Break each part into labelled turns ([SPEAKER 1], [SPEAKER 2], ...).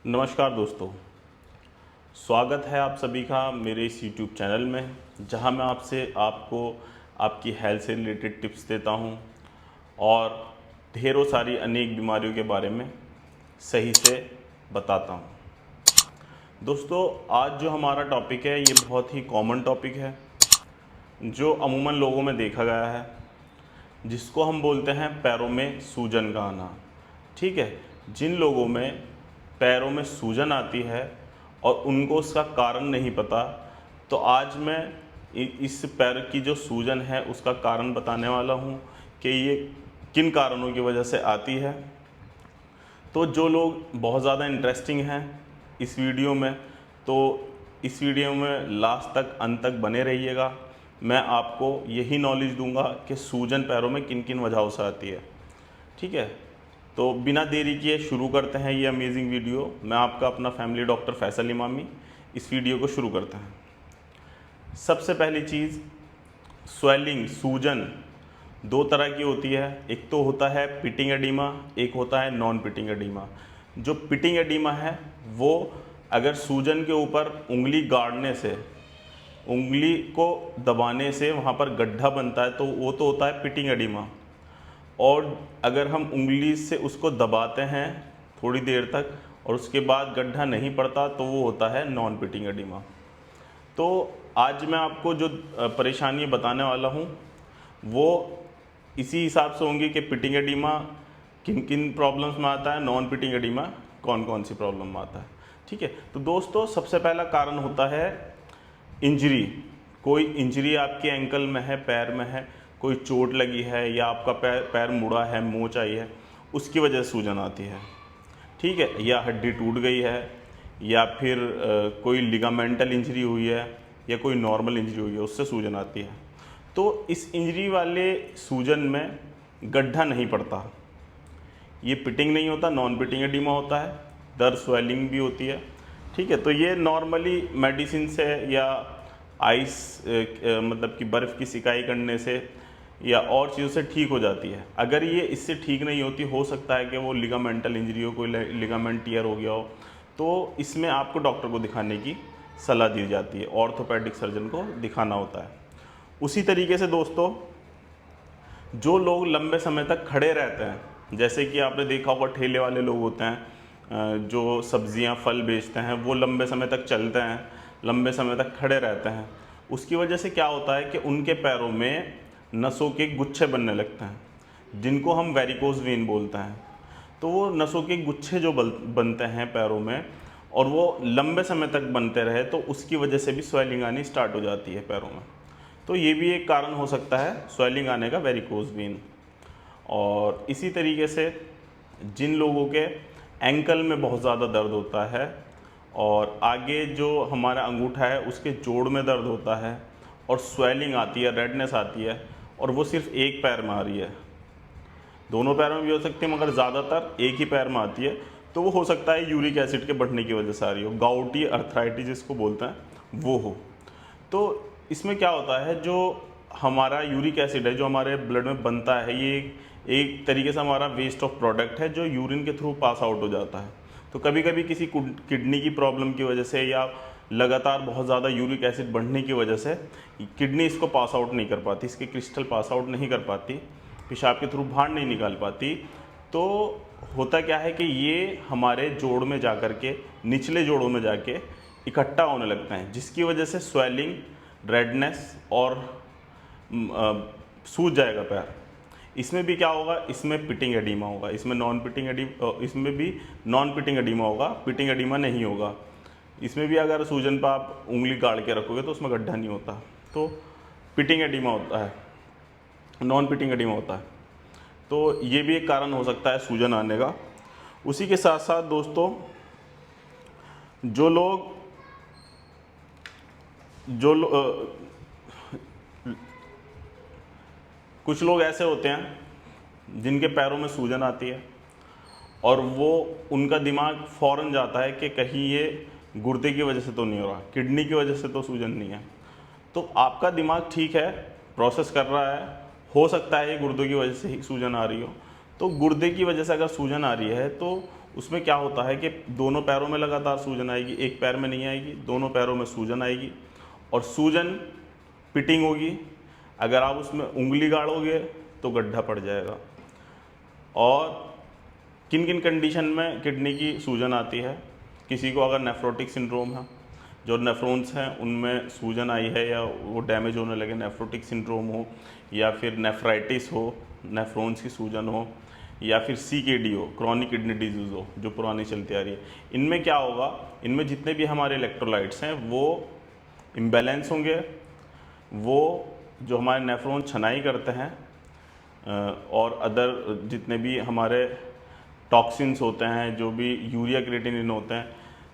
[SPEAKER 1] नमस्कार दोस्तों, स्वागत है आप सभी का मेरे इस YouTube चैनल में, जहां मैं आपको आपकी हेल्थ से रिलेटेड टिप्स देता हूं और ढेरों सारी अनेक बीमारियों के बारे में सही से बताता हूं। दोस्तों, आज जो हमारा टॉपिक है ये बहुत ही कॉमन टॉपिक है जो अमूमन लोगों में देखा गया है, जिसको हम बोलते हैं पैरों में सूजन का आना। ठीक है, जिन लोगों में पैरों में सूजन आती है और उनको उसका कारण नहीं पता, तो आज मैं इस पैर की जो सूजन है उसका कारण बताने वाला हूँ कि ये किन कारणों की वजह से आती है। तो जो लोग बहुत ज़्यादा इंटरेस्टिंग हैं इस वीडियो में, तो इस वीडियो में लास्ट तक अंत तक बने रहिएगा। मैं आपको यही नॉलेज दूंगा कि सूजन पैरों में किन किन वजहों से आती है। ठीक है, तो बिना देरी किए शुरू करते हैं ये अमेजिंग वीडियो। मैं आपका अपना फैमिली डॉक्टर फैसल इमामी। इस वीडियो को शुरू करते हैं। सबसे पहली चीज़, स्वेलिंग, सूजन दो तरह की होती है। एक तो होता है पिटिंग एडिमा, एक होता है नॉन पिटिंग एडिमा। जो पिटिंग एडिमा है वो अगर सूजन के ऊपर उंगली गाड़ने से, उंगली को दबाने से वहाँ पर गड्ढा बनता है, तो वो तो होता है पिटिंग एडिमा। और अगर हम उंगली से उसको दबाते हैं थोड़ी देर तक और उसके बाद गड्ढा नहीं पड़ता, तो वो होता है नॉन पिटिंग एडिमा। तो आज मैं आपको जो परेशानी बताने वाला हूँ वो इसी हिसाब से होंगी कि पिटिंग एडिमा किन किन प्रॉब्लम्स में आता है, नॉन पिटिंग एडिमा कौन कौन सी प्रॉब्लम में आता है। ठीक है, तो दोस्तों सबसे पहला कारण होता है इंजरी। कोई इंजरी आपके एंकल में है, पैर में है, कोई चोट लगी है या आपका पैर मुड़ा है, मोच आई है, उसकी वजह से सूजन आती है। ठीक है, या हड्डी टूट गई है या फिर कोई लिगामेंटल इंजरी हुई है या कोई नॉर्मल इंजरी हुई है, उससे सूजन आती है। तो इस इंजरी वाले सूजन में गड्ढा नहीं पड़ता, ये पिटिंग नहीं होता, नॉन पिटिंग एडिमा होता है। दर्द, स्वेलिंग भी होती है। ठीक है, तो ये नॉर्मली मेडिसिन से या आइस मतलब कि बर्फ़ की सिकाई करने से या और चीज़ों से ठीक हो जाती है। अगर ये इससे ठीक नहीं होती, हो सकता है कि वो लिगामेंटल इंजरी हो, कोई लिगामेंट टियर हो गया हो, तो इसमें आपको डॉक्टर को दिखाने की सलाह दी जाती है, ऑर्थोपेडिक सर्जन को दिखाना होता है। उसी तरीके से दोस्तों, जो लोग लंबे समय तक खड़े रहते हैं, जैसे कि आपने देखा होगा ठेले वाले लोग होते हैं जो सब्जियां फल बेचते हैं, वो लंबे समय तक चलते हैं, लंबे समय तक खड़े रहते हैं। उसकी वजह से क्या होता है कि उनके पैरों में नसों के गुच्छे बनने लगते हैं, जिनको हम वेरिकोज वेन बोलते हैं। तो वो नसों के गुच्छे जो बनते हैं पैरों में, और वो लंबे समय तक बनते रहे, तो उसकी वजह से भी स्वेलिंग आनी स्टार्ट हो जाती है पैरों में। तो ये भी एक कारण हो सकता है स्वेलिंग आने का, वेरिकोज वेन। और इसी तरीके से जिन लोगों के एंकल में बहुत ज़्यादा दर्द होता है और आगे जो हमारा अंगूठा है उसके जोड़ में दर्द होता है और स्वेलिंग आती है, रेडनेस आती है, और वो सिर्फ एक पैर में आ रही है, दोनों पैरों में भी हो सकती है मगर ज़्यादातर एक ही पैर में आती है, तो वो हो सकता है यूरिक एसिड के बढ़ने की वजह से आ रही हो, गाउटी अर्थराइटिस जिसको बोलते हैं वो हो। तो इसमें क्या होता है, जो हमारा यूरिक एसिड है जो हमारे ब्लड में बनता है, ये एक तरीके से हमारा वेस्ट ऑफ प्रोडक्ट है जो यूरिन के थ्रू पास आउट हो जाता है। तो कभी कभी किसी किडनी की प्रॉब्लम की वजह से या लगातार बहुत ज़्यादा यूरिक एसिड बढ़ने की वजह से किडनी इसको पास आउट नहीं कर पाती, इसके क्रिस्टल पास आउट नहीं कर पाती, पेशाब के थ्रू बाहर नहीं निकाल पाती। तो होता क्या है कि ये हमारे जोड़ में जा कर के, निचले जोड़ों में जाके इकट्ठा होने लगते हैं, जिसकी वजह से स्वेलिंग, रेडनेस और सूज जाएगा पैर। इसमें भी क्या होगा, इसमें पिटिंग एडिमा होगा, इसमें इसमें भी नॉन पिटिंग एडिमा होगा, पिटिंग एडिमा नहीं होगा। इसमें भी अगर सूजन पर आप उंगली गाड़ के रखोगे तो उसमें गड्ढा नहीं होता, तो पिटिंग एडिमा होता है, नॉन पिटिंग एडिमा होता है। तो ये भी एक कारण हो सकता है सूजन आने का। उसी के साथ साथ दोस्तों, जो लोग कुछ लोग ऐसे होते हैं जिनके पैरों में सूजन आती है और वो उनका दिमाग फ़ौरन जाता है कि कहीं ये गुर्दे की वजह से तो नहीं हो रहा, किडनी की वजह से तो सूजन नहीं है। तो आपका दिमाग ठीक है, प्रोसेस कर रहा है, हो सकता है ये गुर्दों की वजह से ही सूजन आ रही हो। तो गुर्दे की वजह से अगर सूजन आ रही है तो उसमें क्या होता है कि दोनों पैरों में लगातार सूजन आएगी, एक पैर में नहीं आएगी, दोनों पैरों में सूजन आएगी और सूजन पिटिंग होगी। अगर आप उसमें उंगली गाड़ोगे तो गड्ढा पड़ जाएगा। और किन किन कंडीशन में किडनी की सूजन आती है? किसी को अगर नेफ्रोटिक सिंड्रोम है, जो नेफ्रॉन्स हैं उनमें सूजन आई है या वो डैमेज होने लगे, नेफ्रोटिक सिंड्रोम हो, या फिर नेफ्राइटिस हो, नेफ्रॉन्स की सूजन हो, या फिर CKD हो, क्रॉनिक किडनी डिजीज़ हो, जो पुरानी चलती आ रही है। इनमें क्या होगा, इनमें जितने भी हमारे इलेक्ट्रोलाइट्स हैं वो इम्बैलेंस होंगे। वो जो हमारे नेफ्रॉन छनाई करते हैं और अदर जितने भी हमारे टॉक्सिन्स होते हैं, जो भी यूरिया क्रिएटिनिन होते हैं,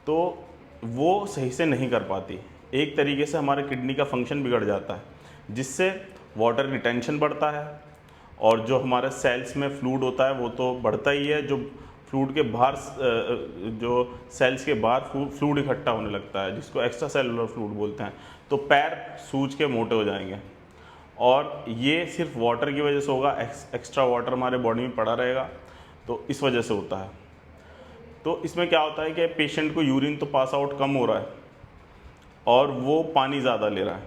[SPEAKER 1] तो वो सही से नहीं कर पाती। एक तरीके से हमारे किडनी का फंक्शन बिगड़ जाता है, जिससे वाटर रिटेंशन बढ़ता है और जो हमारे सेल्स में फ्लूइड होता है वो तो बढ़ता ही है, जो फ्लूइड के बाहर जो सेल्स के बाहर फ्लूइड इकट्ठा होने लगता है, जिसको एक्स्ट्रा सेलुलर फ्लूइड बोलते हैं। तो पैर सूज के मोटे हो जाएंगे और ये सिर्फ वाटर की वजह से होगा। एक्स्ट्रा वाटर हमारे बॉडी में पड़ा रहेगा, तो इस वजह से होता है। तो इसमें क्या होता है कि पेशेंट को यूरिन तो पास आउट कम हो रहा है और वो पानी ज़्यादा ले रहा है।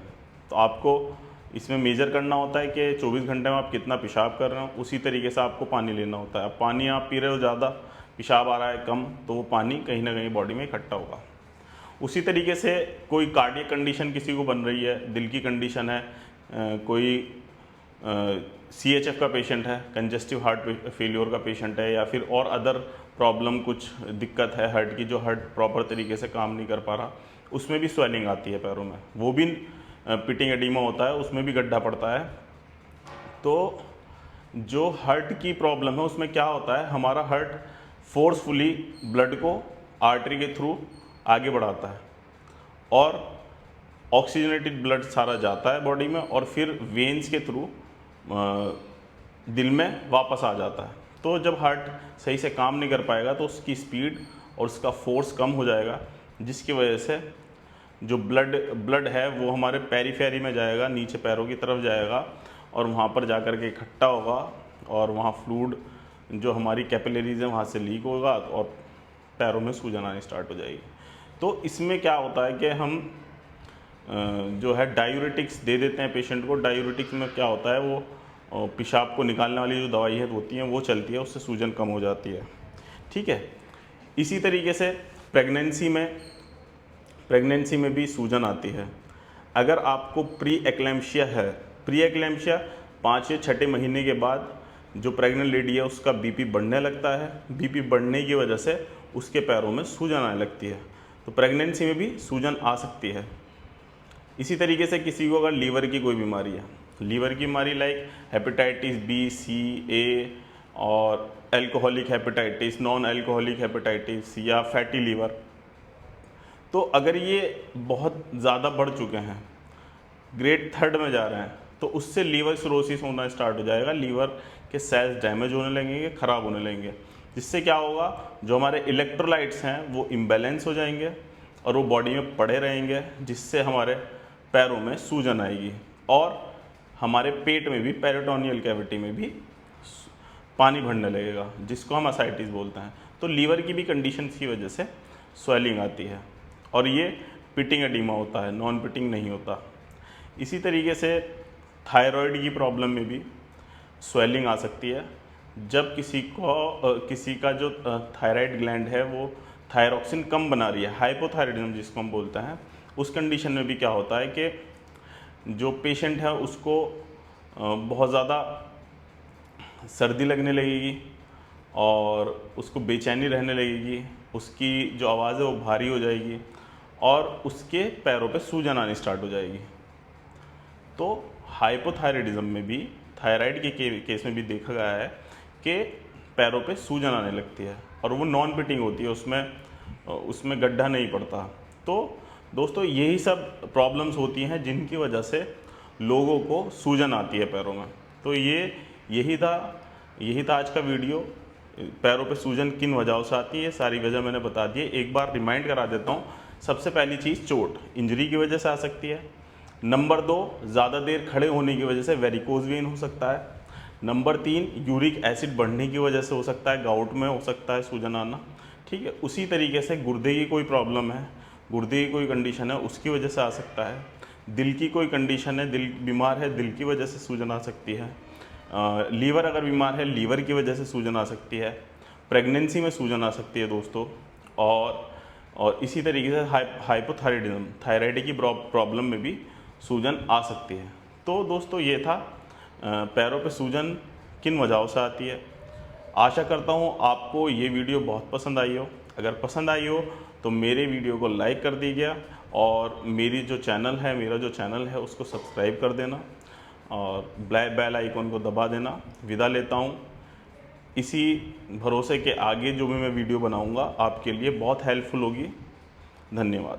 [SPEAKER 1] तो आपको इसमें मेजर करना होता है कि 24 घंटे में आप कितना पेशाब कर रहे हो, उसी तरीके से आपको पानी लेना होता है। अब पानी आप पी रहे हो ज़्यादा, पेशाब आ रहा है कम, तो वो पानी कहीं ना कहीं बॉडी में इकट्ठा होगा। उसी तरीके से कोई कार्डियक कंडीशन किसी को बन रही है, दिल की कंडीशन है, कोई CHF का पेशेंट है, कंजेस्टिव हार्ट फेलियर का पेशेंट है, या फिर और अदर प्रॉब्लम कुछ दिक्कत है हार्ट की, जो हार्ट प्रॉपर तरीके से काम नहीं कर पा रहा, उसमें भी स्वेलिंग आती है पैरों में, वो भी पिटिंग एडिमा होता है, उसमें भी गड्ढा पड़ता है। तो जो हार्ट की प्रॉब्लम है उसमें क्या होता है, हमारा हार्ट फोर्सफुली ब्लड को आर्टरी के थ्रू आगे बढ़ाता है और ऑक्सीजनेटेड ब्लड सारा जाता है बॉडी में और फिर वेन्स के थ्रू दिल में वापस आ जाता है। तो जब हार्ट सही से काम नहीं कर पाएगा तो उसकी स्पीड और उसका फोर्स कम हो जाएगा, जिसकी वजह से जो ब्लड है वो हमारे पेरिफेरी में जाएगा, नीचे पैरों की तरफ जाएगा और वहाँ पर जाकर के इकट्ठा होगा और वहाँ फ्लूइड जो हमारी कैपिलरीज है वहाँ से लीक होगा और पैरों में सूजन आनी स्टार्ट हो जाएगी। तो इसमें क्या होता है कि हम जो है डायूरेटिक्स दे देते हैं पेशेंट को। डायूरेटिक्स में क्या होता है, वो पेशाब को निकालने वाली जो दवाई है होती है वो चलती है, उससे सूजन कम हो जाती है। ठीक है। इसी तरीके से प्रेगनेंसी में भी सूजन आती है। अगर आपको प्री एक्लैम्पशिया है, प्री एक्लैम्पशिया 5 या 6 महीने के बाद जो प्रेग्नेंट लेडी है उसका बीपी बढ़ने लगता है, बीपी बढ़ने की वजह से उसके पैरों में सूजन आने लगती है। तो प्रेगनेंसी में भी सूजन आ सकती है। इसी तरीके से किसी को अगर लीवर की कोई बीमारी है, लीवर की बीमारी लाइक हेपेटाइटिस बी, सी, ए और alcoholic hepatitis, non alcoholic hepatitis या फैटी लीवर, तो अगर ये बहुत ज़्यादा बढ़ चुके हैं, ग्रेड 3 में जा रहे हैं, तो उससे लीवर सिरोसिस होना स्टार्ट हो जाएगा। लीवर के सेल्स डैमेज होने लगेंगे, ख़राब होने लगेंगे, जिससे क्या होगा, जो हमारे इलेक्ट्रोलाइट्स हैं वो इम्बैलेंस हो जाएंगे और वो बॉडी में पड़े रहेंगे, जिससे हमारे पैरों में सूजन आएगी और हमारे पेट में भी, पेरिटोनियल कैविटी में भी पानी भरने लगेगा, जिसको हम असाइटिस बोलते हैं। तो लीवर की भी कंडीशन की वजह से स्वेलिंग आती है और ये पिटिंग एडिमा होता है, नॉन पिटिंग नहीं होता। इसी तरीके से थायराइड की प्रॉब्लम में भी स्वेलिंग आ सकती है। जब किसी का जो थायराइड ग्लैंड है वो थायरॉक्सिन कम बना रही है, हाइपोथायराइडिज्म जिसको हम बोलते हैं, उस कंडीशन में भी क्या होता है कि जो पेशेंट है उसको बहुत ज़्यादा सर्दी लगने लगेगी और उसको बेचैनी रहने लगेगी, उसकी जो आवाज़ है वो भारी हो जाएगी और उसके पैरों पे सूजन आनी स्टार्ट हो जाएगी। तो हाइपोथायराइडिज्म में भी, थायराइड के केस में भी देखा गया है कि पैरों पे सूजन आने लगती है और वो नॉन पिटिंग होती है, उसमें गड्ढा नहीं पड़ता। तो दोस्तों यही सब प्रॉब्लम्स होती हैं जिनकी वजह से लोगों को सूजन आती है पैरों में। तो यही था आज का वीडियो। पैरों पे सूजन किन वजहों से आती है, सारी वजह मैंने बता दी है। एक बार रिमाइंड करा देता हूँ। सबसे पहली चीज़, चोट, इंजरी की वजह से आ सकती है। नंबर 2, ज़्यादा देर खड़े होने की वजह से वेरिकोज वेन हो सकता है। नंबर 3, यूरिक एसिड बढ़ने की वजह से हो सकता है, गाउट में हो सकता है सूजन आना। ठीक है। उसी तरीके से गुर्दे की कोई प्रॉब्लम है, गुर्दे की कोई कंडीशन है, उसकी वजह से आ सकता है। दिल की कोई कंडीशन है, दिल बीमार है, दिल की वजह से सूजन आ सकती है। लीवर अगर बीमार है, लीवर की वजह से सूजन आ सकती है। प्रेगनेंसी में सूजन आ सकती है दोस्तों। और इसी तरीके से हाइपोथायराइडिज्म, थायराइड की प्रॉब्लम में भी सूजन आ सकती है। तो दोस्तों ये था पैरों पे सूजन किन वजहों से आती है। आशा करता हूँ आपको ये वीडियो बहुत पसंद आई हो। अगर पसंद आई हो तो मेरे वीडियो को लाइक कर दीजिए और मेरा जो चैनल है उसको सब्सक्राइब कर देना और बेल आइकन को दबा देना। विदा लेता हूँ इसी भरोसे के आगे जो भी मैं वीडियो बनाऊँगा आपके लिए बहुत हेल्पफुल होगी। धन्यवाद।